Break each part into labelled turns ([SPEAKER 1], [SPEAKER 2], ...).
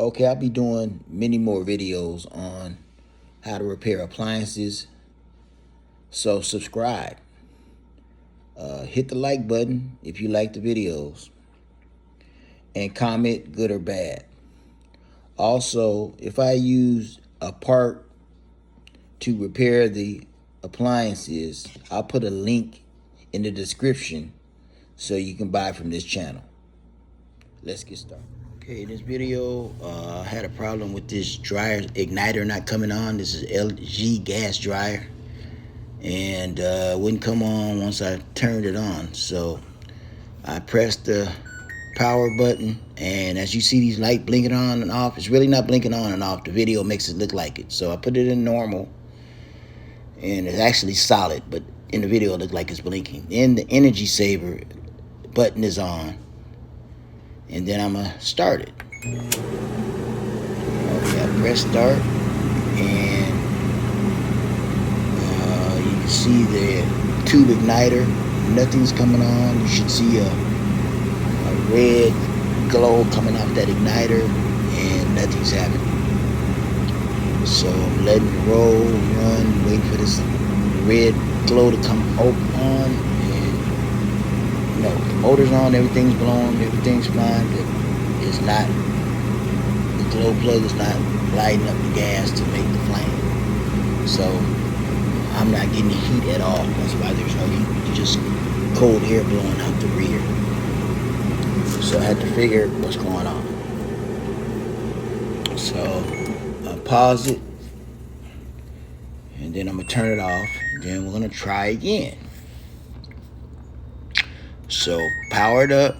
[SPEAKER 1] Okay, I'll be doing many more videos on how to repair appliances. So subscribe. Hit the like button if you like the videos. And comment good or bad. Also, if I use a part to repair the appliances, I'll put a link in the description so you can buy from this channel. Let's get started. Okay, this video, I had a problem with this dryer igniter not coming on. This is LG gas dryer, and it wouldn't come on once I turned it on. So I pressed the power button, and as you see these lights blinking on and off, it's really not blinking on and off. The video makes it look like it. So I put it in normal, and it's actually solid, but in the video it looked like it's blinking. Then the energy saver button is on, and then I'm gonna start it. Okay, I press start, and you can see the tube igniter, nothing's coming on. You should see a red glow coming off that igniter, and nothing's happening. So I'm letting it roll, run, waiting for this red glow to come on, and the motor's on, everything's blowing, everything's fine, but it's not, the glow plug is not lighting up the gas to make the flame. So I'm not getting the heat at all. That's why there's no heat, just cold air blowing out the rear. So I had to figure what's going on. So I pause it, and then I'm gonna turn it off, and then we're gonna try again. So power it up,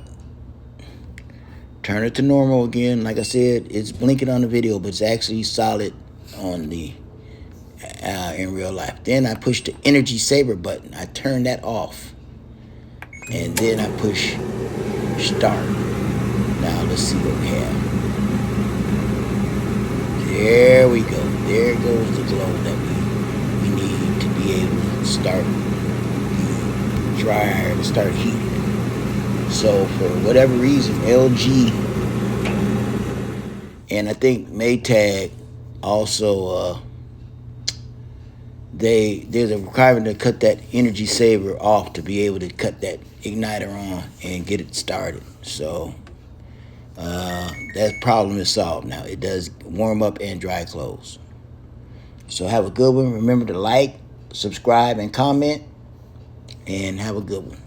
[SPEAKER 1] turn it to normal again. Like I said, it's blinking on the video, but it's actually solid on the in real life. Then I push the energy saver button. I turn that off, and then I push start. Now let's see what we have. There we go. There goes the glow that we need to be able to start the dryer to start heating. So for whatever reason, LG and I think Maytag also there's a requirement to cut that energy saver off to be able to cut that igniter on and get it started. So that problem is solved now. It does warm up and dry clothes. So have a good one. Remember to like, subscribe, and comment, and have a good one.